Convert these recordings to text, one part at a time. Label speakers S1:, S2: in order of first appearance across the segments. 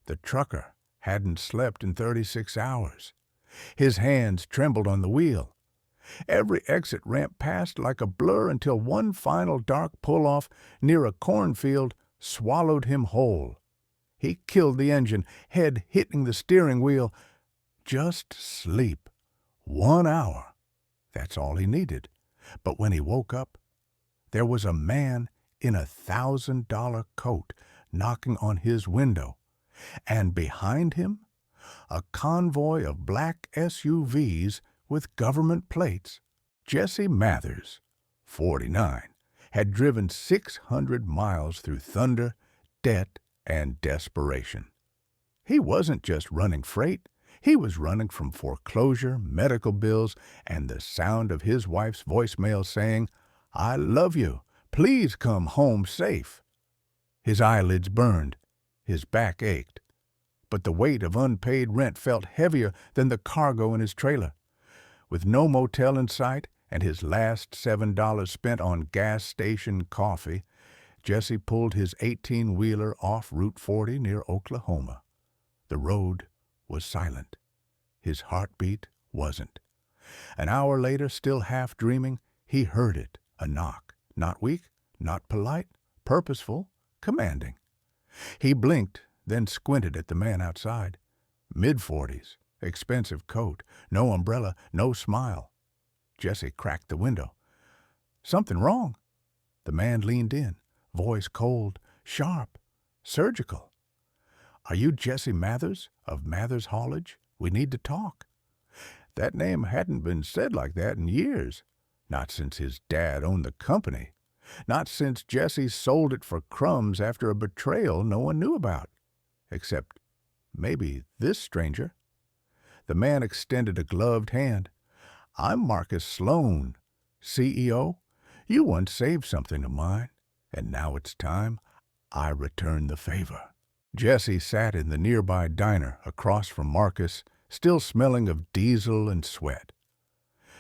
S1: The trucker hadn't slept in 36 hours. His hands trembled on the wheel. Every exit ramp passed like a blur until one final dark pull-off near a cornfield swallowed him whole. He killed the engine, head hitting the steering wheel. Just sleep. 1 hour. That's all he needed. But when he woke up, there was a man in a $1,000 coat knocking on his window, and behind him, a convoy of black SUVs with government plates. Jesse Mathers, 49, had driven 600 miles through thunder, debt, and desperation. He wasn't just running freight. He was running from foreclosure, medical bills, and the sound of his wife's voicemail saying, "I love you. Please come home safe." His eyelids burned. His back ached. But the weight of unpaid rent felt heavier than the cargo in his trailer. With no motel in sight and his last $7 spent on gas station coffee, Jesse pulled his 18-wheeler off Route 40 near Oklahoma. The road was silent. His heartbeat wasn't. An hour later, still half dreaming, he heard it, a knock. Not weak, not polite, purposeful, commanding. He blinked, then squinted at the man outside. Mid-40s, expensive coat, no umbrella, no smile. Jesse cracked the window. "Something wrong?" The man leaned in, voice cold, sharp, surgical. "Are you Jesse Mathers of Mathers Haulage? We need to talk." That name hadn't been said like that in years. Not since his dad owned the company. Not since Jesse sold it for crumbs after a betrayal no one knew about. Except maybe this stranger. The man extended a gloved hand. "I'm Marcus Sloan, CEO. You once saved something of mine, and now it's time I return the favor." Jesse sat in the nearby diner across from Marcus, still smelling of diesel and sweat.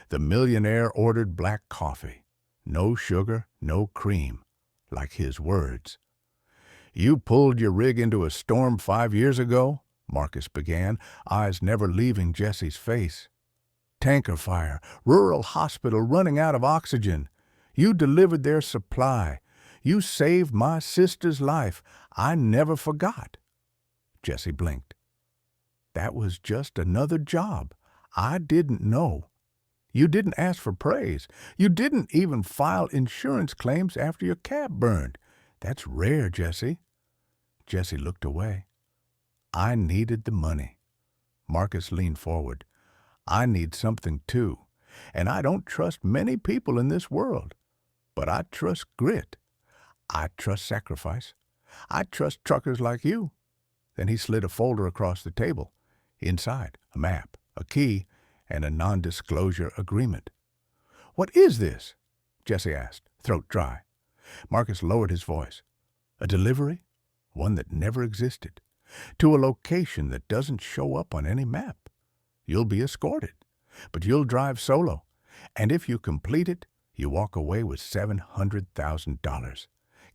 S1: The Millionaire ordered black coffee. No sugar, no cream, like his words. "You pulled your rig into a storm 5 years ago," Marcus began, eyes never leaving Jesse's face. "Tanker fire, rural hospital running out of oxygen. You delivered their supply. You saved my sister's life. I never forgot." Jesse blinked. "That was just another job. I didn't know. You didn't ask for praise. You didn't even file insurance claims after your cab burned. That's rare, Jesse." Jesse looked away. "I needed the money." Marcus leaned forward. "I need something too, and I don't trust many people in this world. But I trust grit. I trust sacrifice. I trust truckers like you." Then he slid a folder across the table. Inside, a map, a key, and a non-disclosure agreement. "What is this?" Jesse asked, throat dry. Marcus lowered his voice. "A delivery? One that never existed. To a location that doesn't show up on any map. You'll be escorted, but you'll drive solo. And if you complete it, you walk away with $700,000.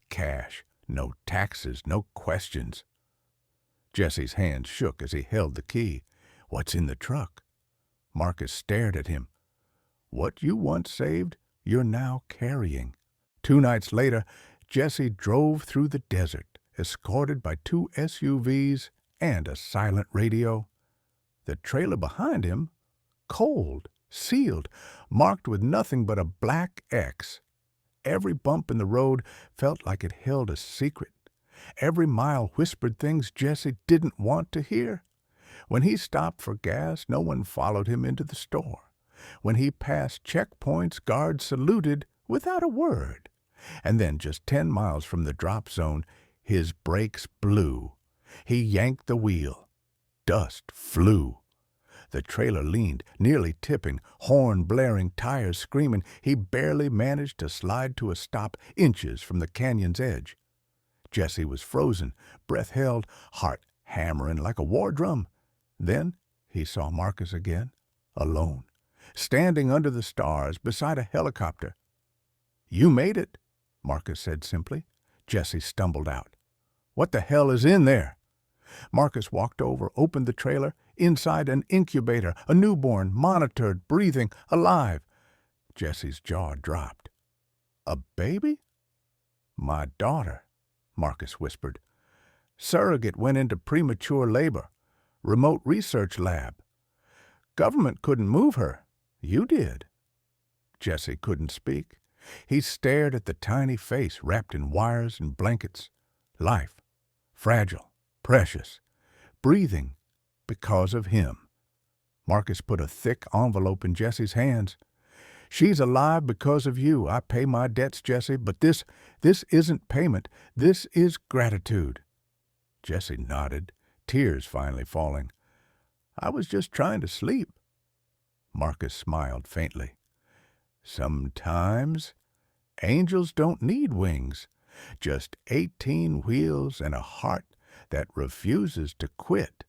S1: Cash, no taxes, no questions." Jesse's hand shook as he held the key. "What's in the truck?" Marcus stared at him. "What you once saved, you're now carrying." 2 nights later, Jesse drove through the desert, escorted by 2 SUVs and a silent radio. The trailer behind him, cold, sealed, marked with nothing but a black X. Every bump in the road felt like it held a secret. Every mile whispered things Jesse didn't want to hear. When he stopped for gas, no one followed him into the store. When he passed checkpoints, guards saluted without a word. And then, just 10 miles from the drop zone, his brakes blew. He yanked the wheel. Dust flew. The trailer leaned, nearly tipping, horn blaring, tires screaming. He barely managed to slide to a stop inches from the canyon's edge. Jesse was frozen, breath held, heart hammering like a war drum. Then he saw Marcus again, alone, standing under the stars beside a helicopter. "You made it," Marcus said simply. Jesse stumbled out. "What the hell is in there?" Marcus walked over, opened the trailer. Inside, an incubator, a newborn, monitored, breathing, alive. Jesse's jaw dropped. "A baby?" "My daughter," Marcus whispered. "Surrogate went into premature labor. Remote research lab. Government couldn't move her. You did." Jesse couldn't speak. He stared at the tiny face wrapped in wires and blankets. Life. Fragile. Precious. Breathing. Because of him. Marcus put a thick envelope in Jesse's hands. "She's alive because of you. I pay my debts, Jesse, but this isn't payment. This is gratitude." Jesse nodded, tears finally falling. "I was just trying to sleep." Marcus smiled faintly. "Sometimes angels don't need wings, just 18 wheels and a heart that refuses to quit."